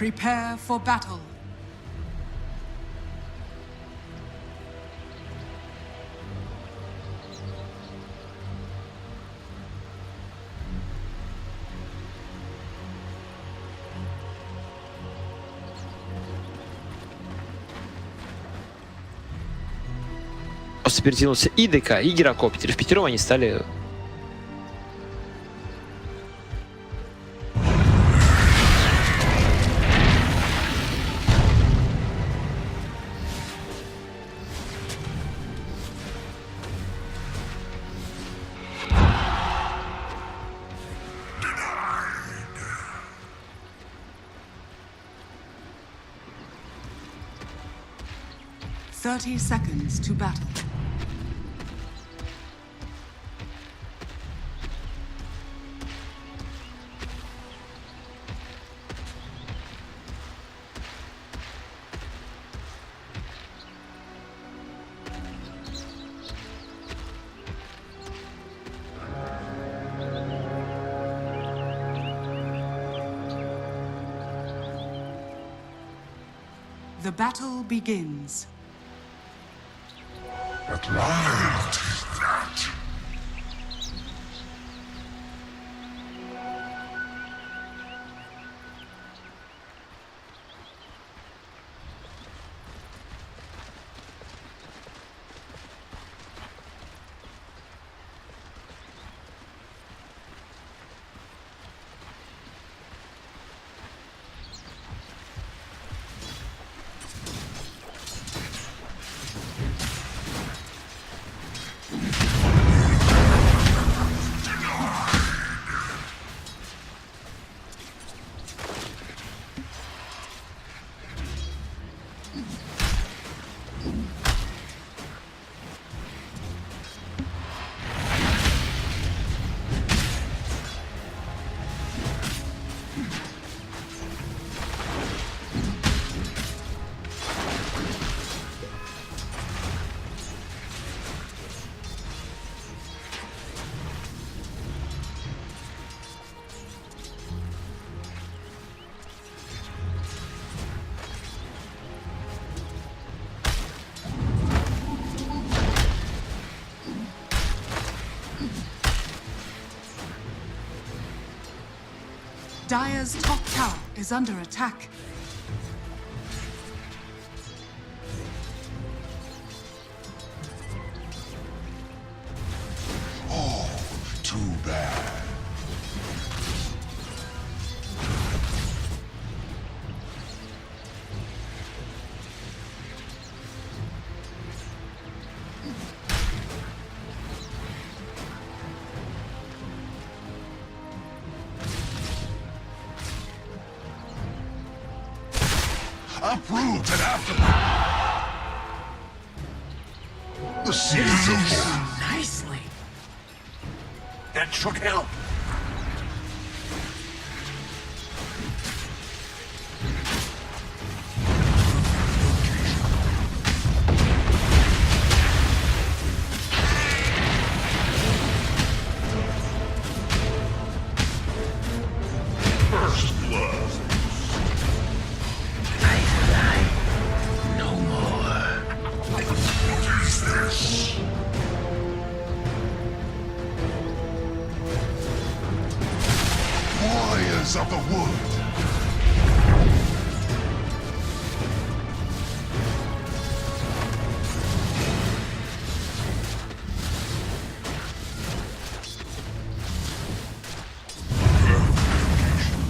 Prepare for battle. Просто перетянулся и ДК, и гирокоптер. В пятером они стали... Thirty seconds to battle. The battle begins. What light is that? Dire's top tower is under attack. Oh, too bad. Uproot and after the seeds of war. Nicely. That should help. First blood. No more. What is this? Warriors of the wood.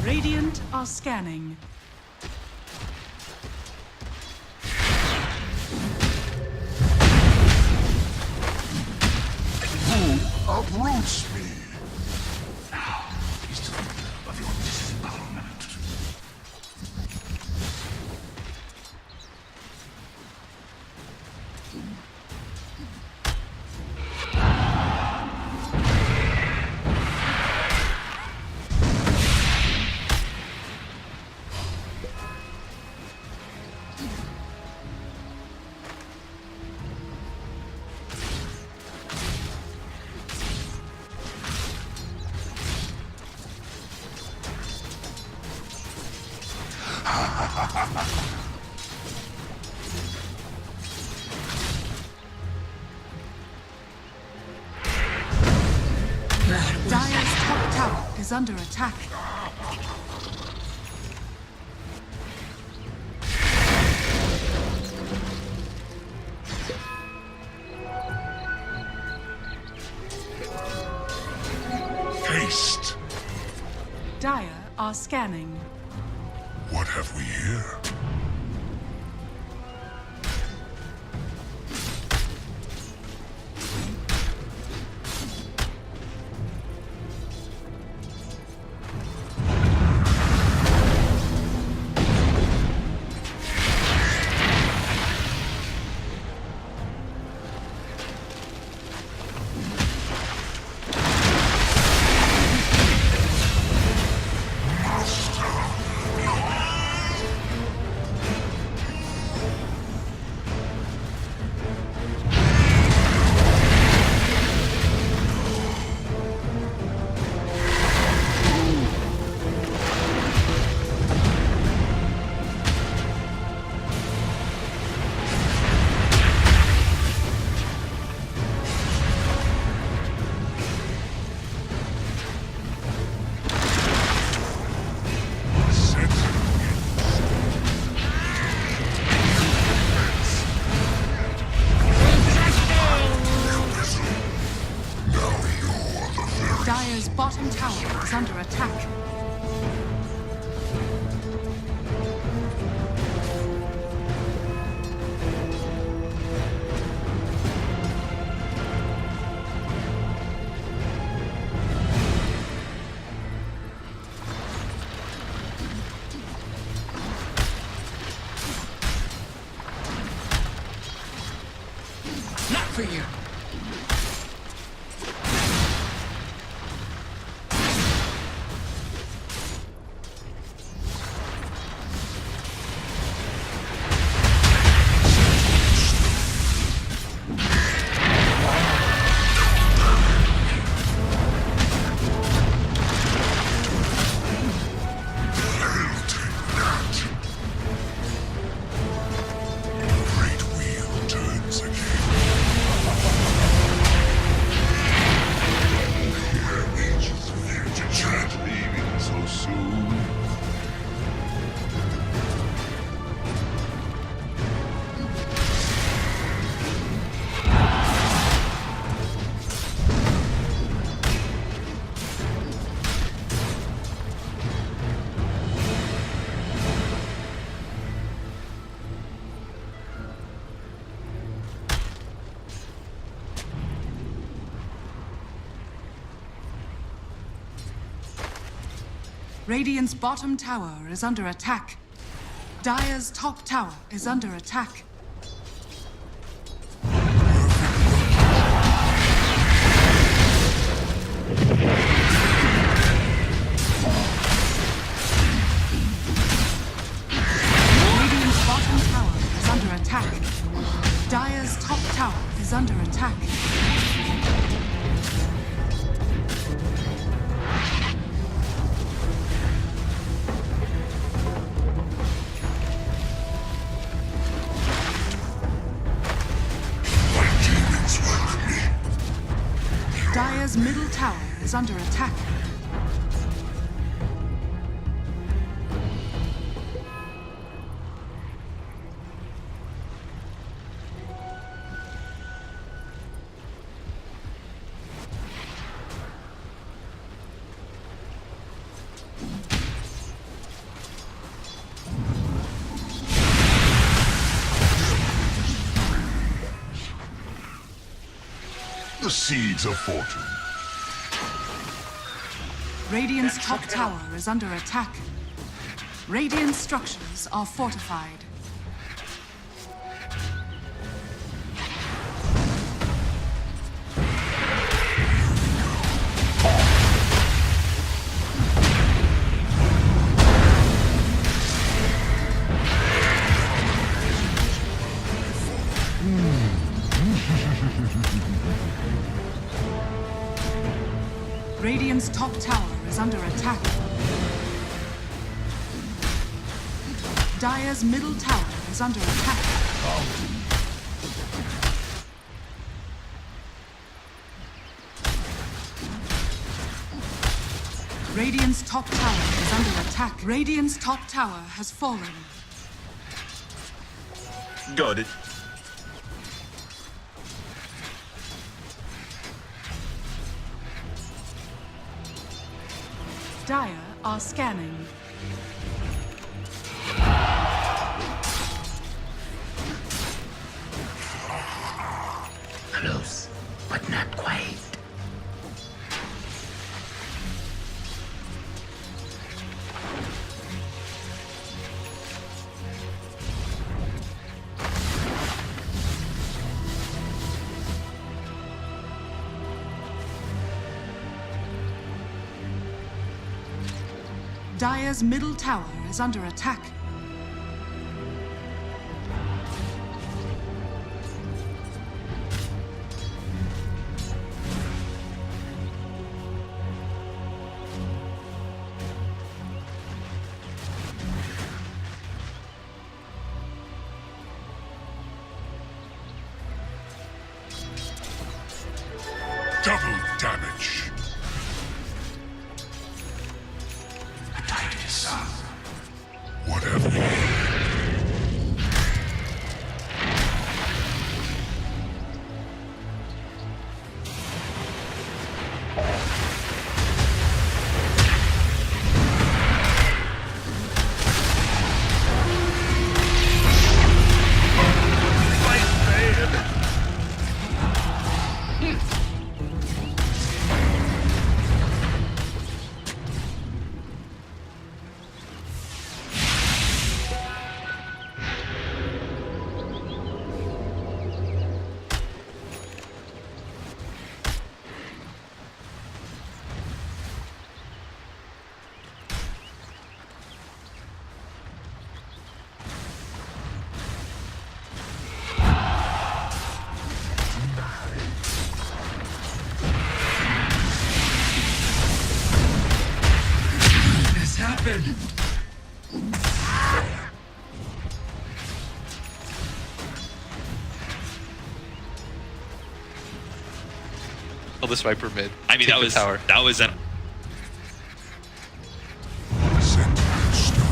Radiant are scanning. Who uproots me? Now is the moment of your disembowelment. Dire's top tower is under attack. Haste. Dire are scanning. What have we here? Dire's bottom tower is under attack. Not for you. Great wheel turns again. Ages of future chat leaving so soon. Radiant's bottom tower is under attack. Dire's top tower is under attack. Radiant's bottom tower is under attack. Dire's top tower is under attack. My demons welcome me. Dire's middle tower is under attack. The seeds of fortune. Radiant's top tower is under attack. Radiant structures are fortified. Radiant's top tower is under attack. Dire's middle tower is under attack. Radiant's top tower is under attack. Radiant's top tower has fallen. Got it. Dire are scanning. Close, but not quite. Dire's middle tower is under attack. Double damage. Whatever. Happened. Oh, this Viper mid. I mean, Take the tower. that was an Sentiment stone.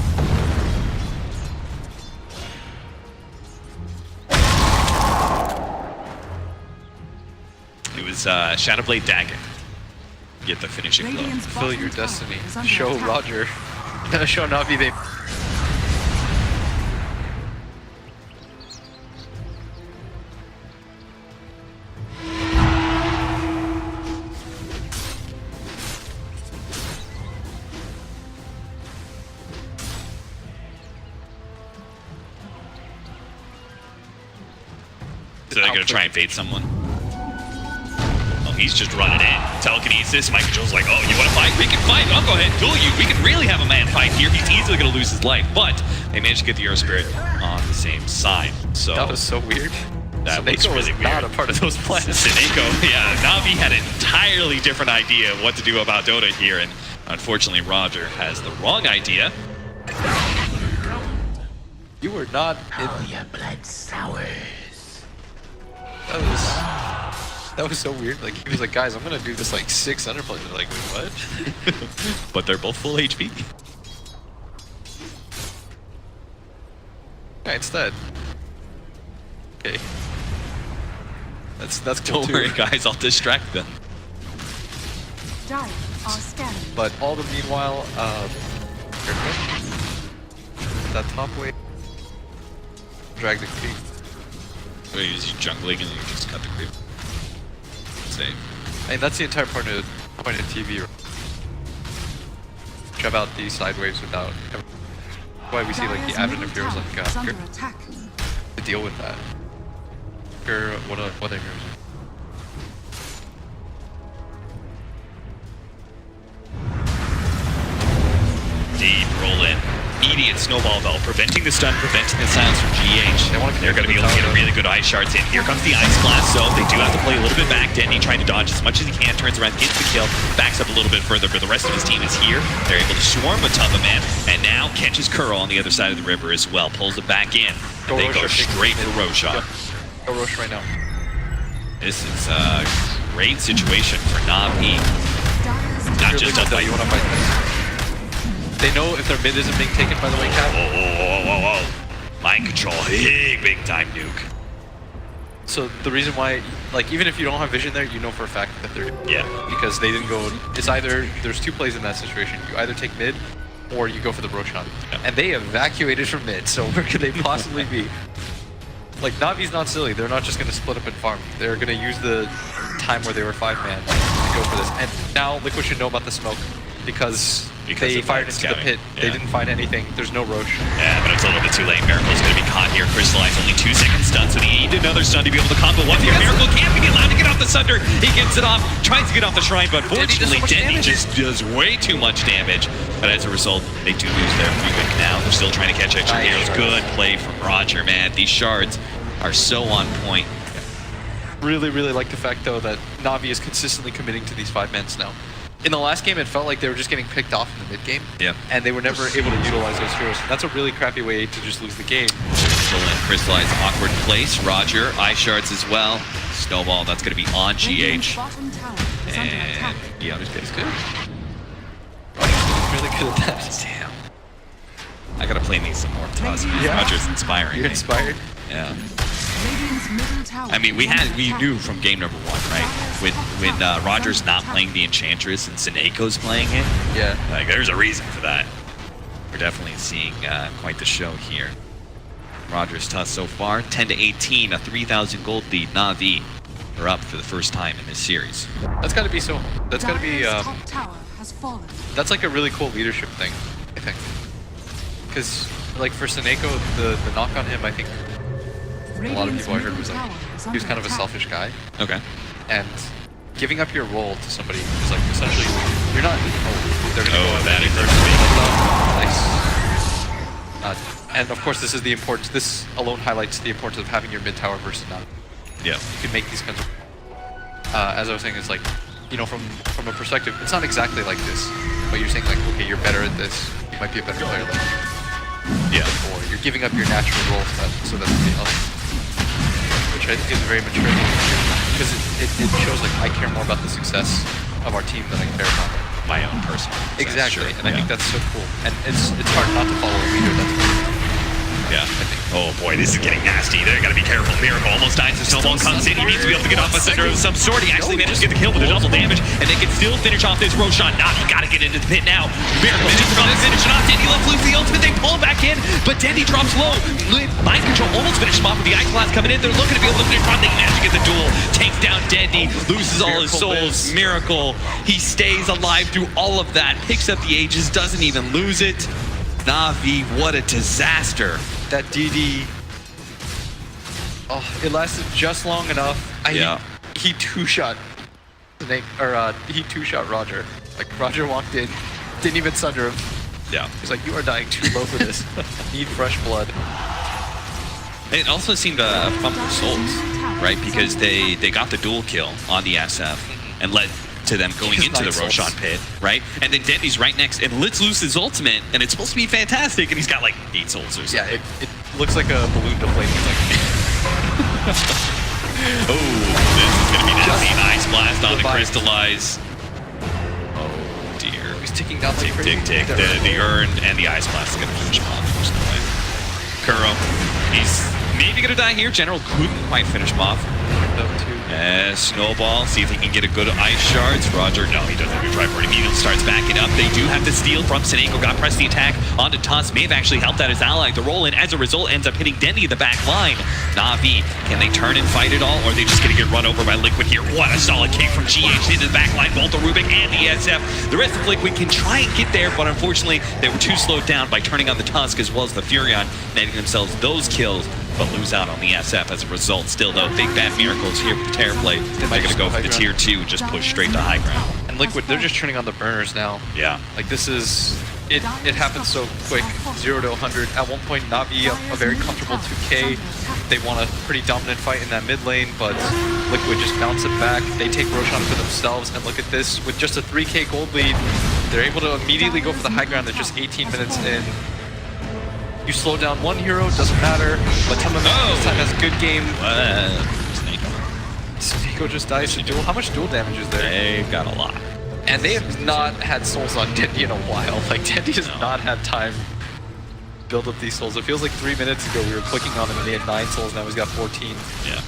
it was Shadowblade Dagger. Get the finishing blow. Radiant's Fulfill bottom your tower destiny. is under Show attack. Roger. Show Navi they. So they're gonna try and bait someone. Oh, he's just running in. Telekinesis. Mike Joe's like, oh, you want to fight? We can fight. I'll go ahead and duel you. We can really have a man fight here. He's easily gonna lose his life, but they managed to get the Earth Spirit on the same side. So That was so weird. that Snake was really was weird. not a part of those plans. Sineko, yeah, Navi had an entirely different idea of what to do about Dota here, and unfortunately Roger has the wrong idea. You were not in. Oh, your blood sours. That was so weird. Like he was like, guys, I'm gonna do this like 600 plus. They're like, wait, what? But they're both full HP. Yeah, it's dead. Okay. That's cool Don't too. worry, guys, I'll distract them. Dire are scanning. But all the meanwhile, that top wave drag the creep. Wait, he's jungling and then you just cut the creep. Same. I mean, that's the entire point of TV. Right? Drive out these side waves without. Why we see like the Dire's advent middle of heroes tower like is under attack. to deal with that. Or what other heroes? Deep roll in. Immediate and Snowball, though, preventing the stun, preventing the silence from GH. They're going to be able to get a really good Ice Shards in. Here comes the Ice Blast, so they do have to play a little bit back. Dendy trying to dodge as much as he can, turns around, gets the kill, backs up a little bit further, but the rest of his team is here. They're able to swarm with Tubba Man, and now catches Kuro on the other side of the river as well, pulls it back in. They go straight for Roshan. Go Rosh right now. This is a great situation for Navi. Not just a fight. You want to fight this. They know if their mid isn't being taken, by the way, Cap. Oh. Mind control, big time nuke. So the reason why, like, even if you don't have vision there, you know for a fact that they're... Yeah. Because they didn't go... It's either... There's two plays in that situation. You either take mid, or you go for the Roshan. Yeah. And they evacuated from mid, so where could they possibly be? Like, Navi's not silly. They're not just going to split up and farm. They're going to use the time where they were 5-man to go for this. And now Liquid should know about the smoke, because they fired into the pit. Yeah. They didn't find anything. There's no Roche. Yeah, but it's a little bit too late. Miracle's going to be caught here. Crystallized only 2 seconds stun, so they need another stun to be able to combo one here. Miracle can't be allowed to get off the Sunder. He gets it off, tries to get off the Shrine, but fortunately Denny just does way too much damage. But as a result, they do lose their Rubik now. They're still trying to catch extra heroes. Good play from Roger, man. These shards are so on point. Really like the fact, though, that Navi is consistently committing to these 5-mans now. In the last game, it felt like they were just getting picked off in the mid-game. Yeah. And they were never able to utilize those heroes. That's a really crappy way to just lose the game. Still in Crystallized awkward place. Roger, Ice Shards as well. Snowball, that's going to be on GH. And yeah, this guy's good. Really good at that. Damn. I gotta play me some more Taz. Yeah. Roger's inspiring. You're me. inspired? Yeah. I mean, we knew from game number 1, right? When Roger's not playing the Enchantress and Sineko's playing it. Yeah. Like, there's a reason for that. We're definitely seeing quite the show here. Roger's tough so far, 10-18, a 3,000 gold lead. Navi are up for the first time in this series. That's gotta be so. That's gotta be. Top tower has fallen. That's like a really cool leadership thing, I think. Because, like, for Sineko, the knock on him, I think a lot of people I heard was like, he was kind of a selfish guy. Okay. And giving up your role to somebody is like, essentially, you're not... Oh, they're gonna go on that Nice. And of course, this is the importance, this alone highlights the importance of having your mid tower versus not. Yeah. You can make these kinds of... as I was saying, it's like, you know, from a perspective, it's not exactly like this, but you're saying like, okay, you're better at this, you might be a better player than me. Yeah. Or you're giving up your natural role so that somebody else, which I think is very mature, because it shows like I care more about the success of our team than I care about My own personal. exactly, Sure. and I think that's so cool. And it's hard not to follow a leader that's Yeah. Oh boy, this is getting nasty. They gotta be careful. Miracle almost dies. The snowball comes in. He needs to be able to get off a center of some sort. He actually managed to get the kill with a double damage, and they can still finish off this Roshan. Navi gotta get into the pit now. Miracle just about to finish it off. Dendy lets loose the ultimate. They pull him back in, but Dendy drops low. Mind control almost finished him off with the Ice Blast coming in. They're looking to be able to finish off. They manage to get the duel. Takes down Dendy. Loses all his souls. Miracle. He stays alive through all of that. Picks up the Aegis. Doesn't even lose it. Navi, what a disaster. that DD. Oh, it lasted just long enough. He two-shot Snake, or he two-shot Roger. Like, Roger walked in, didn't even sunder him. Yeah. He's like, you are dying too low for this. Need fresh blood. It also seemed to pump their souls, right? Because they got the dual kill on the SF and led to them going into the Roshan pit, right? And then Dendy's right next and lets loose his ultimate, and it's supposed to be fantastic, and he's got like 8 souls or something. Yeah, it looks like a balloon deflating. Oh, this is gonna be nasty. An Ice Blast on the Crystallize. Oh dear. He's ticking down like Tick, tick. The urn and the Ice Blast is gonna finish him off. There's no way. Kuro, he's maybe gonna die here. General couldn't quite finish him off. Snowball, see if he can get a good Ice Shards. Roger, no, he doesn't have a try for it. Immediately starts backing up. They do have to steal from Sineko. Got to press the attack onto Tuss. May have actually helped out his ally. The roll in, as a result, ends up hitting Dendy in the back line. Navi, can they turn and fight it all, or are they just going to get run over by Liquid here? What a solid kick from GH into the back line. Both the Rubik and the SF. The rest of Liquid can try and get there, but unfortunately, they were too slowed down by turning on the Tusk as well as the Furion, netting themselves those kills, but lose out on the SF as a result. Still, though, Big Bad Miracles here with the Terror Blade. They're going to go for the tier 2, just push straight to high ground. And Liquid, they're just turning on the burners now. Yeah. Like, this is... it happens so quick, 0 to 100. At one point, Navi, a very comfortable 2K. They want a pretty dominant fight in that mid lane, but Liquid just bounce it back. They take Roshan for themselves, and look at this. With just a 3K gold lead, they're able to immediately go for the high ground. They're just 18 minutes in. You slow down one hero, doesn't matter. But Tama this time has a good game. Snako just dies to duel. How much duel damage is there? They got a lot. And they have not had souls on Dendy in a while. Like, Dendy has not had time to build up these souls. It feels like 3 minutes ago we were clicking on him and he had 9 souls, now he's got 14. Yeah.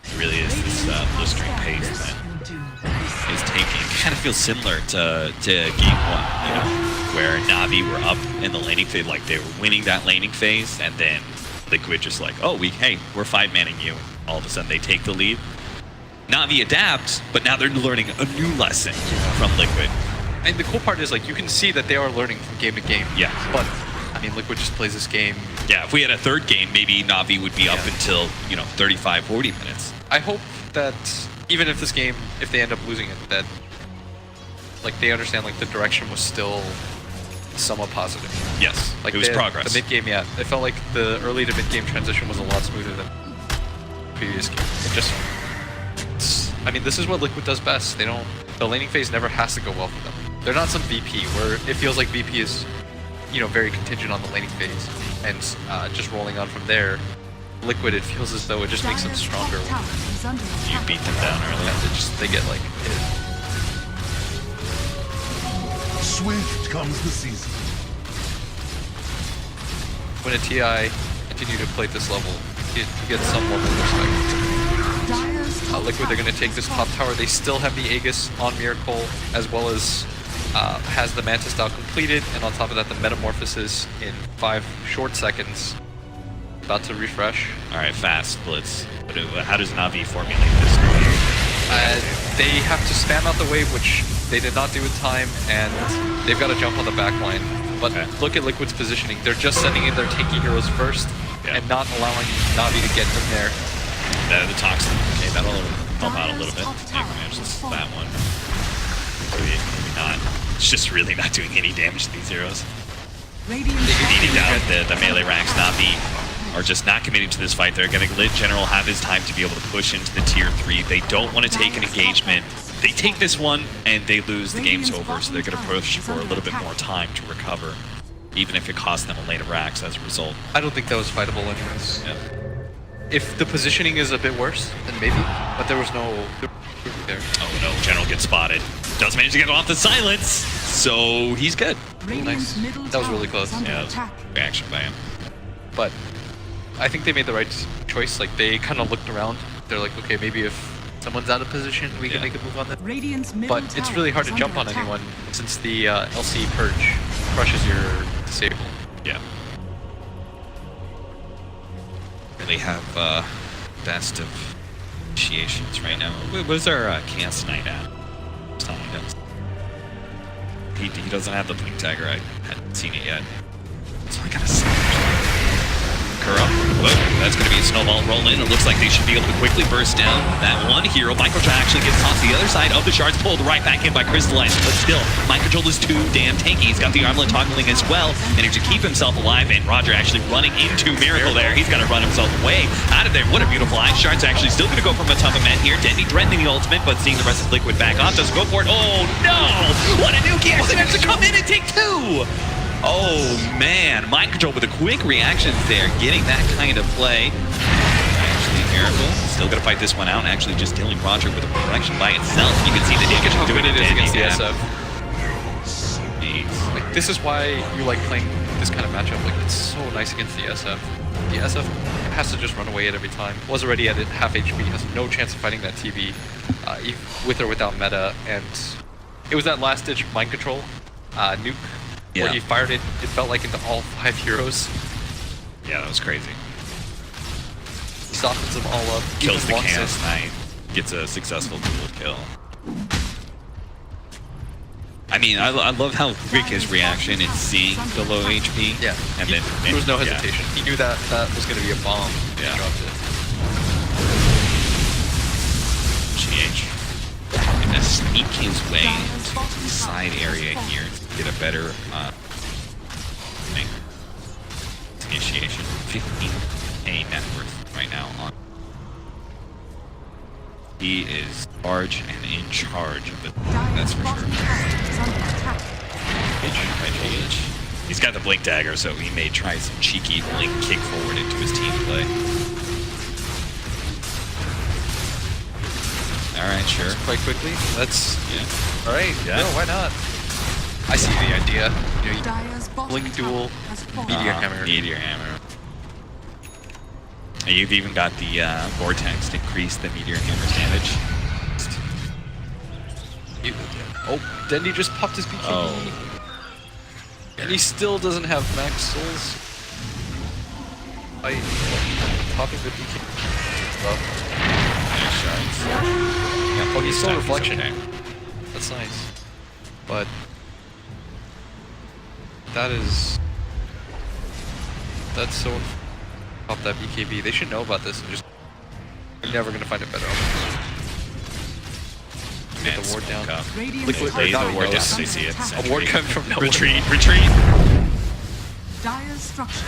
It really is this blistering pace that is taking. Kind of feels similar to game 1, you know, where Navi were up in the laning phase, like they were winning that laning phase, and then Liquid just like, oh, hey, we're 5-manning you. All of a sudden they take the lead. Navi adapts, but now they're learning a new lesson from Liquid. And the cool part is, like, you can see that they are learning from game to game. Yeah. But, I mean, Liquid just plays this game. Yeah, if we had a third game, maybe Navi would be up until, you know, 35, 40 minutes. I hope that even if this game, if they end up losing it, that, like, they understand, like, the direction was still somewhat positive. Yes, Like, it was progress. The mid-game, yeah. It felt like the early to mid-game transition was a lot smoother than previous game. It just... I mean, this is what Liquid does best. They don't... The laning phase never has to go well for them. They're not some VP where it feels like VP is, you know, very contingent on the laning phase and just rolling on from there. Liquid, it feels as though it just makes them stronger. You beat them down early. Yeah, they get like hit. Swift comes the season. When a TI continue to play at this level, you get some level of respect. Liquid, they're going to take this top tower. They still have the Aegis on Miracle, as well as has the Mantis style completed, and on top of that, the Metamorphosis in 5 short seconds. About to refresh. All right, fast blitz. How does Navi formulate this? They have to spam out the wave, which they did not do in time, and they've got to jump on the back line. But look at Liquid's positioning. They're just sending in their tanky heroes first, and not allowing Navi to get in there. The Toxin. Okay, that'll help out a little bit. That one. Maybe not. It's just really not doing any damage to these heroes. Beating down the melee ranks. Navi are just not committing to this fight. They're going to let General have his time to be able to push into the tier 3. They don't want to take an engagement. They take this one and they lose, the game's over. So they're going to push for a little bit more time to recover, even if it costs them a lane of racks as a result. I don't think that was fightable anyways. Yeah. If the positioning is a bit worse, then maybe. But there was no there. Oh no, General gets spotted. Does manage to get off the silence, so he's good. Nice. That was really close. Yeah, that was reaction by him. But I think they made the right choice. Like, they kind of looked around. They're like, okay, maybe if someone's out of position, we can make a move on them. But it's really hard to jump on anyone since the LC purge crushes your disable. Yeah. Really have best of initiations right now. What is our Chaos Knight at? He doesn't have the Blink Dagger. I hadn't seen it yet. So I gotta see. Kuro. Whoa, that's going to be a snowball roll in. It looks like they should be able to quickly burst down that one hero. Microcontrol actually gets tossed to the other side of the shards, pulled right back in by Crystallize. But still, Microcontrol is too damn tanky. He's got the armlet toggling as well, managed to keep himself alive. And Roger actually running into Miracle there. He's got to run himself away out of there. What a beautiful eye. Shards actually still going to go from a ton of men here. Dendy threatening the ultimate, but seeing the rest of Liquid back off, doesn't go for it. Oh no! What a nuke! He actually managed to come in and take 2! Oh man, Microcontrol with a quick reaction there, getting that kind of play. Actually, Miracle still gonna fight this one out, and actually just dealing Roger with a correction by itself. You can see the damage how doing good it is against the SF. Like, this is why you like playing this kind of matchup. Like, it's so nice against the SF. The SF has to just run away at every time. Was already at half HP, has no chance of fighting that TV, with or without meta, and it was that last ditch mind control nuke. Yeah. Where he fired it, it felt like into all 5 heroes. Yeah, that was crazy. He softens them all up. Kills the Chaos Knight, gets a successful dual kill. I mean, I love how quick his reaction is seeing the low HP. Yeah, and then there was no hesitation. He knew that that was going to be a bomb. Yeah. He dropped it. GH. Gonna sneak his way into bottom side tower area has here to get a better thing. Initiation. 15k net worth right now on. He is large and in charge of it. That's Dire's for bottom sure. tower is under attack. He's got the blink dagger, so he may try some cheeky blink kick forward into his team play. Alright, sure. Quite quickly. That's Yeah. all right. Yeah. No, why not? I see the idea. You know, Dire's bottom Blink tower duel, has fallen. Meteor hammer. Meteor hammer. And you've even got the vortex to increase the meteor hammer's damage. Oh, Dendy just popped his BKB. Oh. And he still doesn't have max souls. Popping the BKB. Nice shots. Yeah, oh, he's still He's reflection. okay. That's nice. But that's so pop that BKB. They should know about this and just they're never gonna find a better option. Man, the ward smoke down. up. Radiant's Liquid- top Lay the tower ward is down. under See it. attack. A ward coming from nowhere. Retreat, retreat. Dire's structures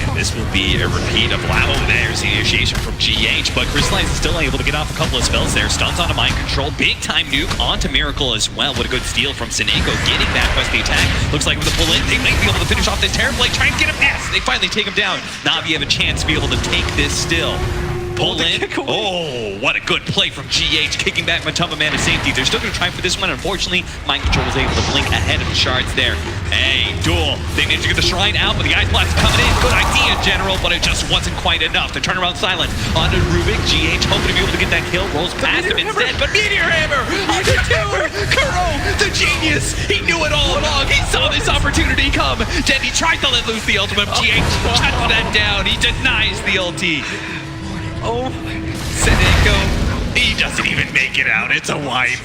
And this will be a repeat of wow. There's the initiation from GH, but Crystallize is still able to get off a couple of spells there. Stuns onto Mind Control, big time nuke onto Miracle as well. What a good steal from Seneko, getting back west the attack. Looks like with the pull in, they might be able to finish off this Terror Blade, try and get him. Yes, they finally take him down. Navi have a chance to be able to take this still. Pull in. Oh, what a good play from GH, kicking back Matuma Man to safety. They're still going to try for this one. Unfortunately, Mind Control was able to blink ahead of the shards there. Hey, duel. They managed to get the shrine out, but the Ice Blast coming in. Good idea, General, but it just wasn't quite enough. The turnaround silence onto Rubik. GH hoping to be able to get that kill. Rolls past him instead, but Meteor Hammer onto two. Kuro, the genius. He knew it all along. He saw this opportunity come. Denny tried to let loose the ultimate. GH shuts that down. He denies the ulti. Oh, Seneko, he doesn't even make it out. It's a wipe.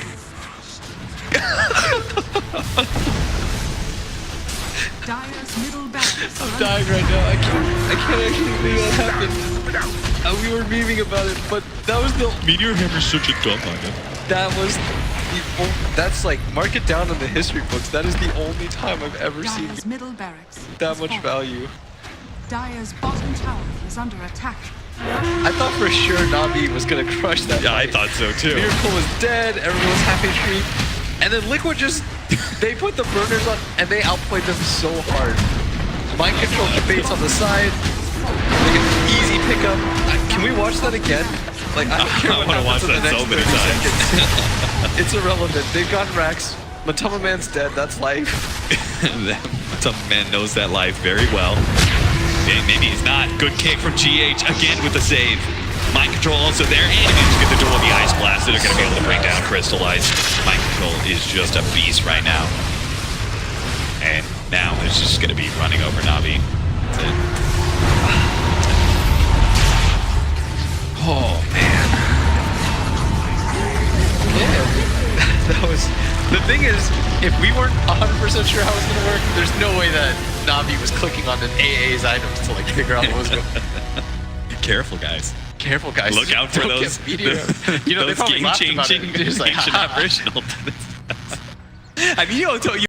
Dire's middle barracks are I'm under dying right now. I can't actually believe that happened. We were memeing about it, but that was the Meteor Hammer's such a dumb idea. that's like mark it down in the history books. That is the only time I've ever seen Dire's middle barracks that has much fallen. value. Dire's bottom tower is under attack. I thought for sure Navi was gonna crush that. Yeah, I fight. thought so too. Miracle was dead. Everyone was happy tree, and then Liquid just they put the burners on and they outplayed them so hard. Mind Control debates on the side. Like an easy pickup. Can we watch that again? Like I don't care I what wanna happens watch in the that next so many 30 times. seconds. It's irrelevant. They've gotten racks. Matuma Man's dead. That's life. Some man knows that life very well. Okay, maybe he's not. Good kick from GH again with the save. Mind Control also there, and he managed to get the duel with the Ice Blast. They're going to be able to bring down Crystallize. Mind Control is just a beast right now. And now it's just going to be running over Navi. That's it. Oh, man. That was the thing is, if we weren't 100% sure how it was gonna work, there's no way that Navi was clicking on an AA's items to like figure out what was going. Careful, guys. Careful, guys! Look out for Don't those, get meteor. You know, they those probably laughed about it. game-changing, They're just like, action "Ha, ha." operational. I mean, you don't tell you.